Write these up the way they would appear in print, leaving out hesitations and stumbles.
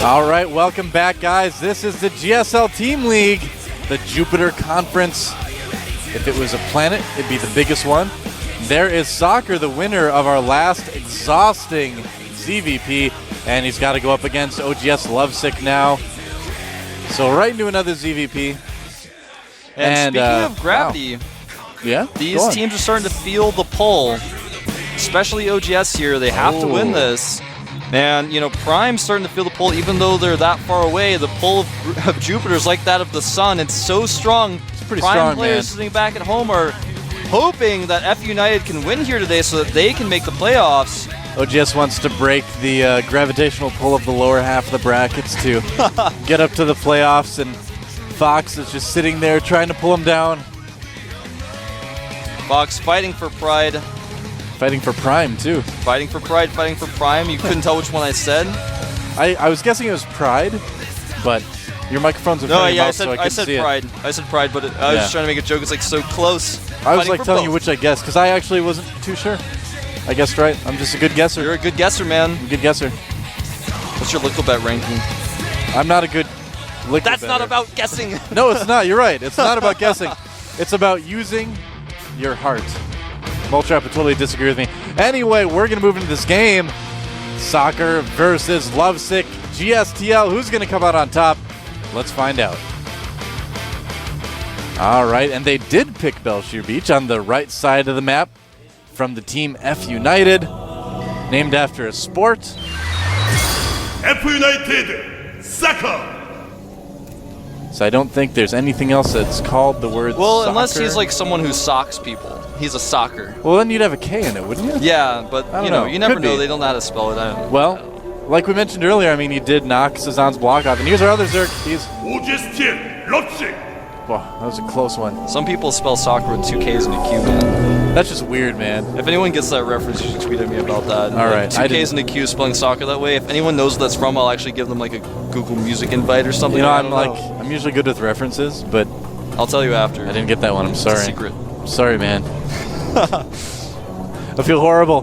All right, welcome back, guys. This is the GSL Team League, the Jupiter Conference. If it was a planet, it'd be the biggest one. There is Soccer, the winner of our last exhausting ZVP, and he's got to go up against OGS Lovesick now. So right into another ZVP. And speaking of gravity, wow. Yeah, these teams are starting to feel the pull, especially OGS here. They have to win this. And, you know, Prime's starting to feel the pull, even though they're that far away. The pull of Jupiter is like that of the sun. It's so strong. It's pretty Prime strong, players sitting back at home are hoping that F United can win here today so that they can make the playoffs. OGS wants to break the gravitational pull of the lower half of the brackets to get up to the playoffs, and Fox is just sitting there trying to pull him down. Fox fighting for pride. Fighting for Prime, too. Fighting for pride, fighting for Prime. You couldn't tell which one I said. I was guessing it was Pride, but your microphone's in front of your mouth, so I said pride. I said pride, but I was just trying to make a joke. It's like so close. I was like telling you which I guessed, because I actually wasn't too sure. I guessed right. I'm just a good guesser. You're a good guesser, man. I'm a good guesser. What's your liquid bet ranking? I'm not a good liquid That's better. not about guessing. No, it's not. You're right. It's not about guessing. It's about using your heart. Moltrap would totally disagree with me. Anyway, we're going to move into this game. Soccer versus Lovesick. GSTL, who's going to come out on top? Let's find out. All right, and they did pick Belshire Beach on the right side of the map from the team F United, named after a sport. F United Soccer. So I don't think there's anything else that's called the word soccer. Unless he's like someone who socks people. He's a soccer. Well, then you'd have a K in it, wouldn't you? Yeah, but I don't you know, know. you never Could know. be. They don't know how to spell it. Well, like we mentioned earlier, I mean, he did knock Cezanne's block off. And here's our other Zerk. He's... oGs team Leipzig. Wow, that was a close one. Some people spell soccer with 2 Ks and a Q, man. That's just weird, man. If anyone gets that reference, you should tweet at me about that. All right. 2 Ks and a Q spelling soccer that way. If anyone knows what that's from, I'll actually give them like a Google Music invite or something. You know, I'm I'm usually good with references, but I'll tell you after. I didn't get that one. I'm sorry. It's a secret. I'm sorry, man. I feel horrible.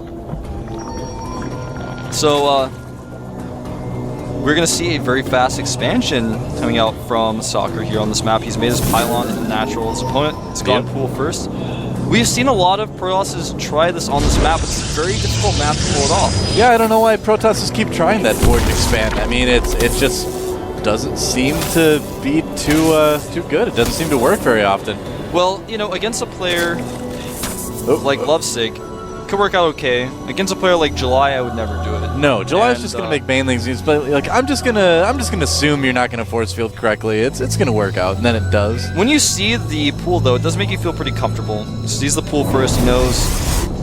So, we're going to see a very fast expansion coming out from Soccer here on this map. He's made his pylon into natural. His opponent has gone pool first. We've seen a lot of Protosses try this on this map. It's a very difficult map to pull it off. Yeah, I don't know why Protosses keep trying that forward expand. I mean, it just doesn't seem to be too good. It doesn't seem to work very often. Well, you know, against a player like Lovesick, could work out okay. Against a player like July, I would never do it. No, July's just gonna make banelings, but like I'm just gonna assume you're not gonna force field correctly. It's gonna work out, and then it does. When you see the pool, though, it does make you feel pretty comfortable. He sees the pool first. He knows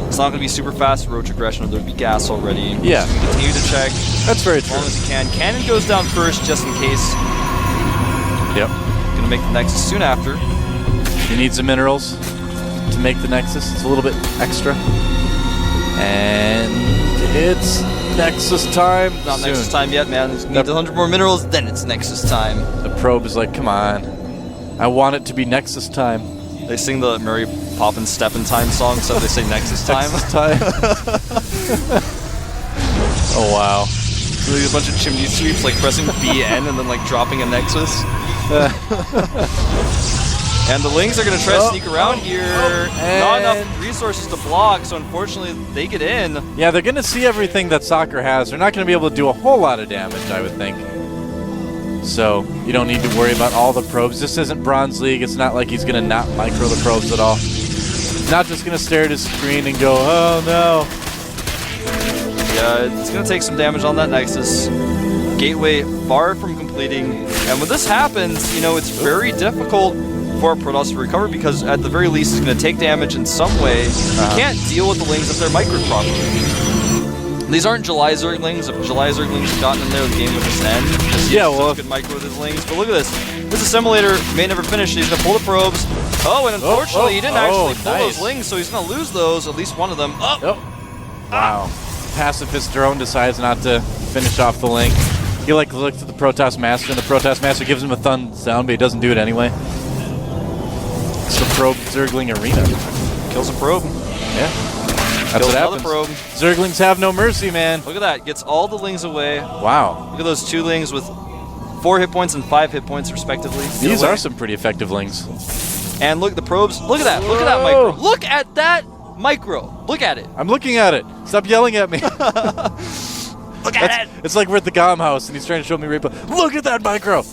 it's not gonna be super fast roach aggression, or there'd be gas already. Yeah. So continue to check. That's very as true. long as you can. Cannon goes down first, just in case. Yep. Gonna make the Nexus soon after. He needs the minerals to make the Nexus. It's a little bit extra. And it's Nexus time. Not soon. Nexus time yet, man. He needs 100 more minerals, then it's Nexus time. The probe is like, come on. I want it to be Nexus time. They sing the Mary Poppins Step in Time song, so they say Nexus time. Nexus time. Oh, wow. So there's a bunch of chimney sweeps, like pressing BN and then like dropping a Nexus. And the Lings are going to try to sneak around here. Not enough resources to block, so unfortunately they get in. Yeah, they're going to see everything that Soccer has. They're not going to be able to do a whole lot of damage, I would think. So you don't need to worry about all the probes. This isn't Bronze League. It's not like he's going to not micro the probes at all. He's not just going to stare at his screen and go, oh no. Yeah, it's going to take some damage on that Nexus. Gateway far from completing. And when this happens, you know, it's very difficult for Protoss to recover because at the very least it's going to take damage in some way. You can't deal with the Lings if they're microed properly. These aren't July Zerglings. If July Zerglings had gotten in there, the game would just end. Yeah, well, good micro with his Lings. But look at this. This assimilator may never finish. He's going to pull the probes. Oh, and unfortunately he didn't actually pull those Lings, so he's going to lose those, at least one of them. Oh! Wow. Pacifist drone decides not to finish off the link. He like looks at the Protoss Master, and the Protoss Master gives him a thumbs down, but he doesn't do it anyway. It's the probe Zergling Arena. Kills a probe. Yeah. That's what another happens. probe. Zerglings have no mercy, man. Look at that. Gets all the lings away. Wow. Look at those 2 lings with 4 hit points and 5 hit points, respectively. These are some pretty effective lings. And look at the probes. Look at that. Look at that micro. Look at that micro. Look at it. I'm looking at it. Stop yelling at me. Look at it. It's like we're at the GOM house and he's trying to show me replay. Look at that micro.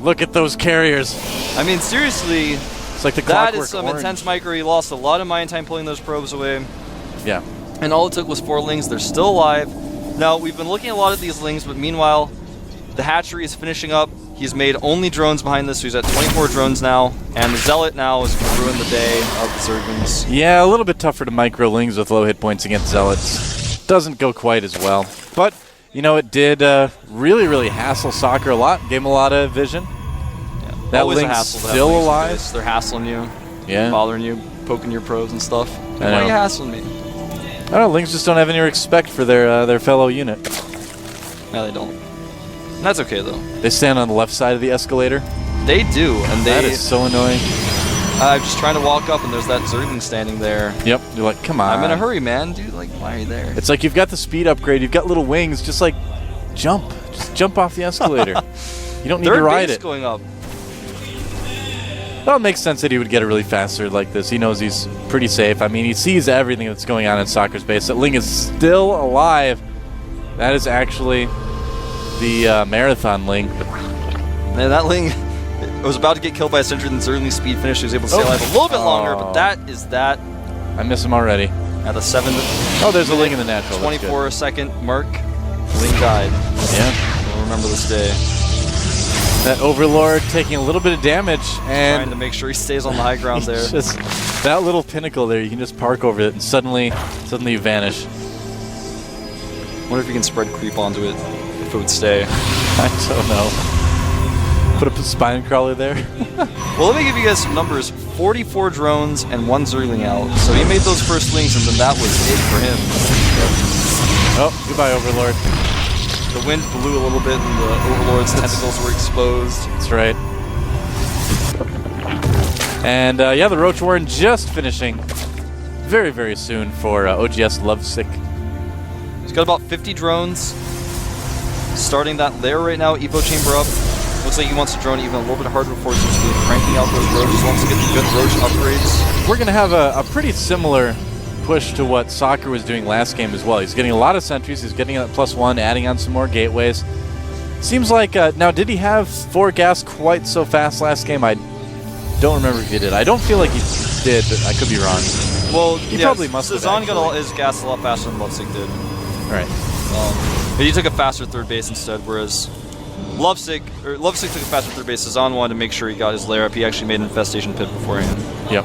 Look at those carriers. I mean, seriously, It's like the that Clockwork is some Orange. intense micro. He lost a lot of mine time pulling those probes away. Yeah. And all it took was 4 lings. They're still alive. Now, we've been looking at a lot of these lings, but meanwhile, the hatchery is finishing up. He's made only drones behind this, so he's at 24 drones now. And the Zealot now is going to ruin the day of the Zerglings. Yeah, a little bit tougher to micro lings with low hit points against Zealots. Doesn't go quite as well. But, you know, it did really, really hassle Soccer a lot. Gave him a lot of vision. Yeah. That Always a ling's hassle to have still lings in alive. base. They're hassling you, Yeah. bothering you, poking your probes and stuff. Why know. are you hassling me? I don't know, lings just don't have any respect for their fellow unit. No, they don't. And that's okay, though. They stand on the left side of the escalator. They do, and That is so annoying. I'm just trying to walk up, and there's that Zergling standing there. Yep, you're like, come on. I'm in a hurry, man. Dude, like, why are you there? It's like you've got the speed upgrade, you've got little wings, just like jump. Just jump off the escalator. You don't need to ride it. going up. Well, it makes sense that he would get a really fast third like this. He knows he's pretty safe. I mean, he sees everything that's going on in Soccer's base. That Ling is still alive. That is actually the Marathon Ling. Man, that Ling was about to get killed by a sentry, then Zergling speed finish. He was able to stay alive a little bit longer, but that is that I miss him already. at the 7th. Oh, there's a Ling in the natural. That's good. 24-second mark. Ling died. Yeah. We'll remember this day. That Overlord taking a little bit of damage and Trying to make sure he stays on the high ground there. just that little pinnacle there, you can just park over it and suddenly you vanish. Wonder if you can spread creep onto it if it would stay. I don't know. Put a spine crawler there. Well, let me give you guys some numbers. 44 drones and 1 Zergling out. So he made those first lings, and then that was it for him. Oh, goodbye, Overlord. The wind blew a little bit, and the Overlord's tentacles were exposed. That's right. And yeah, the Roach Warren just finishing very, very soon for OGS Lovesick. He's got about 50 drones. Starting that lair right now, Evo Chamber up. Looks like he wants to drone even a little bit harder before he's just cranking out those roaches. Wants to get the good roach upgrades. We're going to have a pretty similar push to what Soccer was doing last game as well. He's getting a lot of sentries. He's getting a +1, adding on some more gateways. Seems like, now did he have 4 gas quite so fast last game? I don't remember if he did. I don't feel like he did, but I could be wrong. Well, he probably must have. Cezanne got his gas a lot faster than Lovesick did. All right. But he took a faster third base instead, whereas Lovesick took a faster third base. Cezanne wanted to make sure he got his lair up. He actually made an infestation pit beforehand. Yep.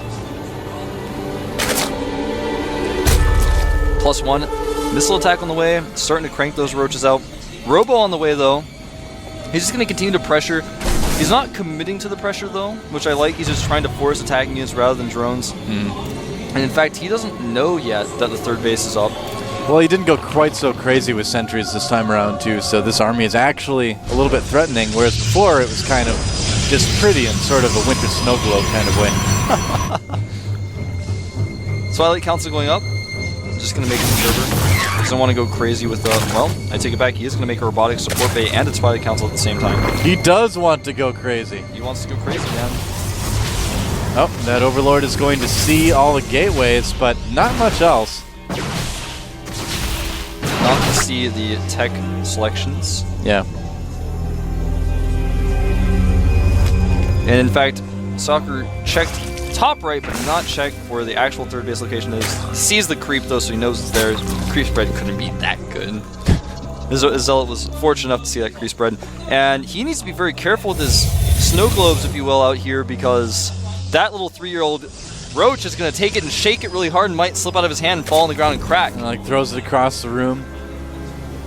+1 missile attack on the way, starting to crank those roaches out. Robo on the way though. He's just going to continue to pressure. He's not committing to the pressure though, which I like. He's just trying to force attacking units rather than drones. And in fact, he doesn't know yet that the third base is up. Well, he didn't go quite so crazy with sentries this time around too, so this army is actually a little bit threatening, whereas before it was kind of just pretty in sort of a winter snow globe kind of way. Twilight Council going up. Just going to make him server. Doesn't want to go crazy with well, I take it back. He is going to make a robotic support bay and a Twilight Council at the same time. He does want to go crazy. He wants to go crazy, man. Oh, that Overlord is going to see all the gateways, but not much else. Not to see the tech selections. Yeah. And in fact, Soccer checked top right, but did not check where the actual third base location is. He sees the creep though, so he knows it's there. Creep spread couldn't be that good. His Zealot was fortunate enough to see that creep spread. And he needs to be very careful with his snow globes, if you will, out here, because that little 3-year-old roach is going to take it and shake it really hard and might slip out of his hand and fall on the ground and crack. And like throws it across the room,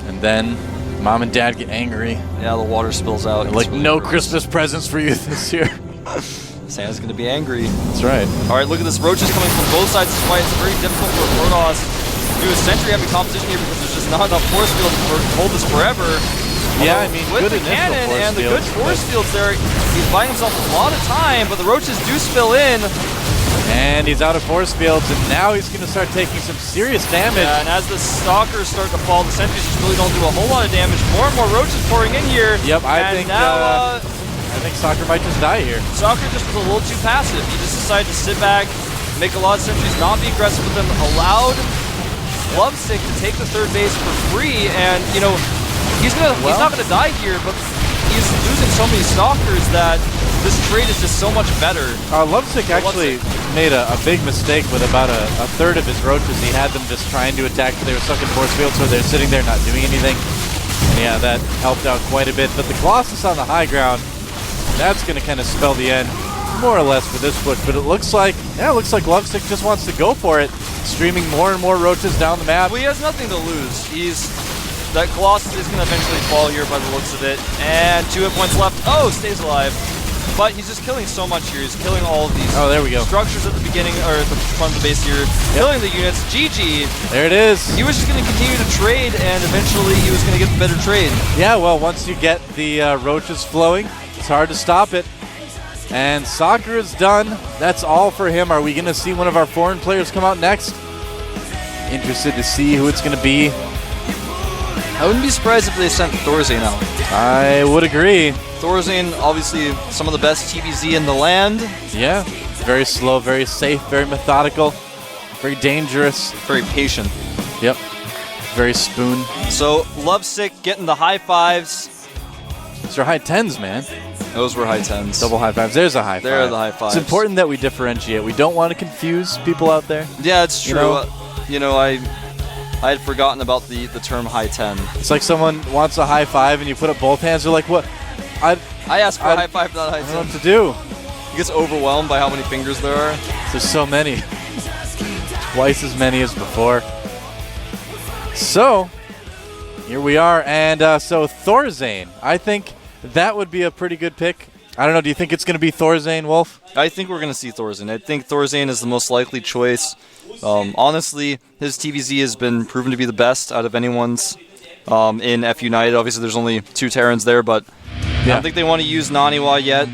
and then Mom and Dad get angry. Yeah, the water spills out. Like, really no gross. Christmas presents for you this year. Santa's going to be angry. That's right. All right, look at this. Roaches coming from both sides. This is why it's very difficult for Protoss to do a sentry-heavy composition here because there's just not enough force fields to hold this forever. Yeah, I mean, with good the cannon and the good force fields there, he's buying himself a lot of time, but the roaches do spill in. And he's out of force fields, and now he's going to start taking some serious damage. Yeah, and as the stalkers start to fall, the sentries just really don't do a whole lot of damage. More and more roaches pouring in here. Yep, I think Soccer might just die here. Soccer just was a little too passive. He just decided to sit back, make a lot of sentries, not be aggressive with them, allowed Lovesick to take the third base for free, and he's not gonna die here, but he's losing so many stalkers that this trade is just so much better. Lovesick actually made a big mistake with about a third of his roaches. He had them just trying to attack, but they were stuck in force field, so they're sitting there not doing anything. And yeah, that helped out quite a bit. But the Colossus on the high ground, that's going to kind of spell the end, more or less, for this push. But it looks like Lovesick just wants to go for it, streaming more and more roaches down the map. Well, he has nothing to lose. That Colossus is going to eventually fall here by the looks of it. And 2 hit points left. Oh, stays alive. But he's just killing so much here. He's killing all of these there we go. Structures at the beginning, or at the front of the base here. Killing the units. GG. There it is. He was just going to continue to trade, and eventually he was going to get the better trade. Yeah, well, once you get the roaches flowing, it's hard to stop it. And Soccer is done. That's all for him. Are we going to see one of our foreign players come out next? Interested to see who it's going to be. I wouldn't be surprised if they sent Thorazane out. I would agree. Thorazane, obviously some of the best TVZ in the land. Yeah, very slow, very safe, very methodical, very dangerous. Very patient. Yep, very spoon. So, Lovesick getting the high fives. These are high tens, man. Those were high tens. Double high fives. There's a high five. There are the high fives. It's important that we differentiate. We don't want to confuse people out there. Yeah, it's true. I had forgotten about the term high 10. It's like someone wants a high five and you put up both hands. They're like, what? I asked for a high five, not a high 10. I don't know what to do. He gets overwhelmed by how many fingers there are. There's so many. Twice as many as before. So, here we are. And so Thorazane, I think that would be a pretty good pick. I don't know. Do you think it's going to be Thorazane, Wolf? I think we're going to see Thorazane. I think Thorazane is the most likely choice. Honestly, his TVZ has been proven to be the best out of anyone's in F United. Obviously, there's only 2 Terrans there, but I don't think they want to use Naniwa yet.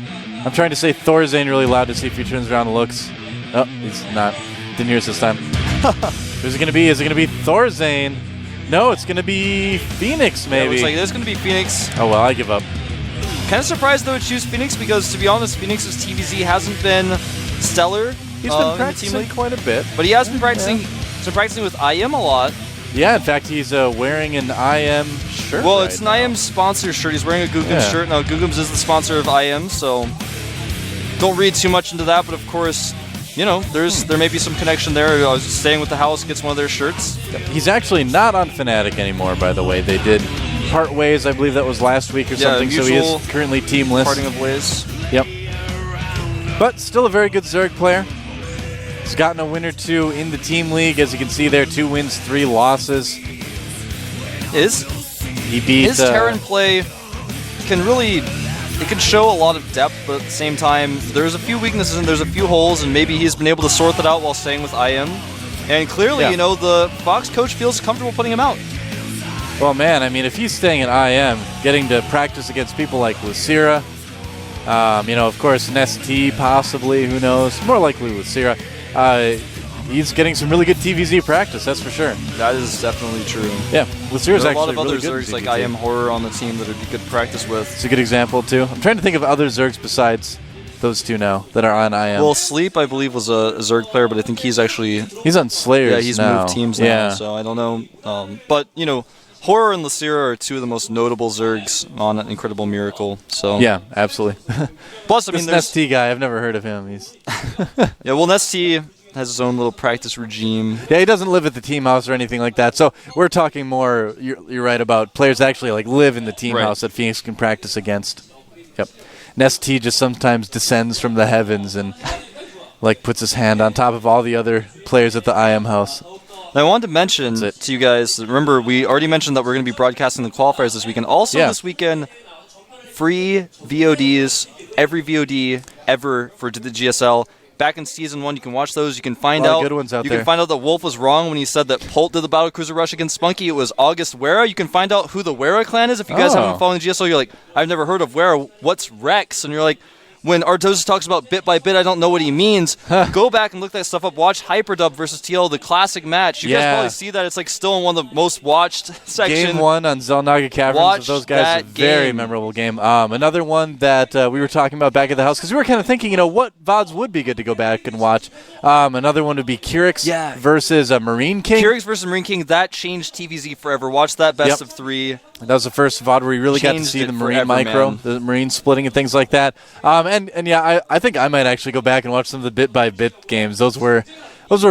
I'm trying to say Thorazane really loud to see if he turns around and looks. Oh, he's not. Didn't hear us this time. Who's it going to be? Is it going to be Thorazane? No, it's going to be Phoenix, maybe. Yeah, it looks like there's going to be Phoenix. Oh, well, I give up. Kind of surprised they would choose Phoenix because, to be honest, Phoenix's TVZ hasn't been stellar. He's been practicing quite a bit. But he has been practicing with IM a lot. Yeah, in fact, he's wearing an IM shirt. Well, it's an IM sponsor shirt. He's wearing a Googums shirt. Now, Googums is the sponsor of IM, so don't read too much into that. But, of course, there may be some connection there. I was staying with the house, gets one of their shirts. He's actually not on Fnatic anymore, by the way. They did part ways. I believe that was last week or something. So he is currently teamless. Parting of ways. Yep. But still a very good Zerg player. He's gotten a win or 2 in the team league. As you can see there, 2 wins, 3 losses. He beat his Terran play can show a lot of depth, but at the same time, there's a few weaknesses and there's a few holes, and maybe he's been able to sort that out while staying with IM. And clearly, the Fox coach feels comfortable putting him out. Well, man, I mean, if he's staying at IM, getting to practice against people like Lucira, of course, Nest possibly, who knows? More likely Lucira. He's getting some really good TVZ practice, that's for sure. That is definitely true. Yeah, Lucira's actually a lot of really other Zergs like IM Horror on the team that would be good practice with. It's a good example, too. I'm trying to think of other Zergs besides those 2 now that are on IM. Well, Sleep, I believe, was a Zerg player, but I think he's on Slayers. Yeah, he's moved teams now, so I don't know. But, Horror and Lucira are 2 of the most notable Zergs on an Incredible Miracle. So yeah, absolutely. Plus, I mean, there's Nest guy. I've never heard of him. He's yeah. Well, Nest has his own little practice regime. Yeah, he doesn't live at the team house or anything like that. So we're talking more. You're right about players that actually live in the team house that Phoenix can practice against. Yep. Nest just sometimes descends from the heavens and puts his hand on top of all the other players at the IM house. Now, I wanted to mention to you guys, remember, we already mentioned that we're going to be broadcasting the qualifiers this weekend. Also, this weekend, free VODs, every VOD ever for the GSL. Back in Season 1, you can watch those. You can find out good ones out there. You can find out that Wolf was wrong when he said that Polt did the Battlecruiser rush against Spunky. It was August Wera. You can find out who the Wera clan is. If you guys haven't been following GSL, you're like, I've never heard of Wera. What's Rex? And you're like, when Artosis talks about bit by bit, I don't know what he means. Go back and look that stuff up. Watch Hyperdub versus TL, the classic match. You guys probably see that. It's like still in one of the most watched sections. Game 1 on Zelnaga Caverns. Those guys, a very memorable game. Another one that we were talking about back at the house, because we were kind of thinking, what VODs would be good to go back and watch. Another one would be Kyrix versus Marine King. Kyrix versus Marine King, that changed TVZ forever. Watch that best of 3. That was the first VOD where we really got to see the Marine micro, the Marine splitting and things like that. And yeah, I think I might actually go back and watch some of the bit-by-bit games. Those were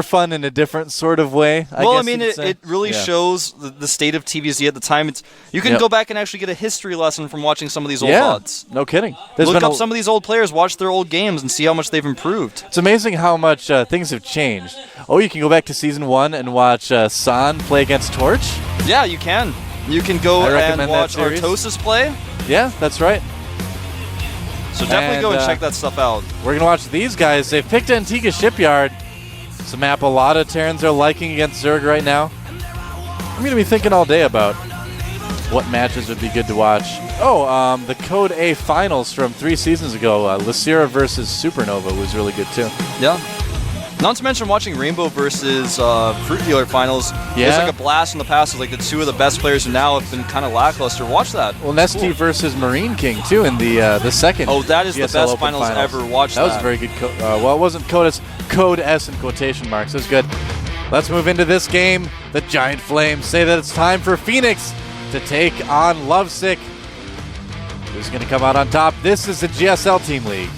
fun in a different sort of way. I mean, it really shows the state of TVZ at the time. You can go back and actually get a history lesson from watching some of these old VODs. No kidding. Look up some of these old players, watch their old games, and see how much they've improved. It's amazing how much things have changed. Oh, you can go back to Season 1 and watch San play against Torch? Yeah, you can. You can go and watch Artosis play. Yeah, that's right. So definitely go and check that stuff out. We're going to watch these guys. They've picked Antigua Shipyard. It's a map a lot of Terrans are liking against Zerg right now. I'm going to be thinking all day about what matches would be good to watch. Oh, the Code A finals from 3 seasons ago. Lysira versus Supernova was really good too. Yeah. Not to mention watching Rainbow versus Fruit Dealer finals. Yeah. It was like a blast in the past. It was like the 2 of the best players who now have been kind of lackluster. Watch that. Well, Nesty versus Marine King too in the second. Oh, that is GSL the best finals ever. Watch that. That was a very good. Well, it wasn't Code S in quotation marks. It was good. Let's move into this game. The Giant Flames say that it's time for Phoenix to take on Lovesick. Who's going to come out on top? This is the GSL Team League.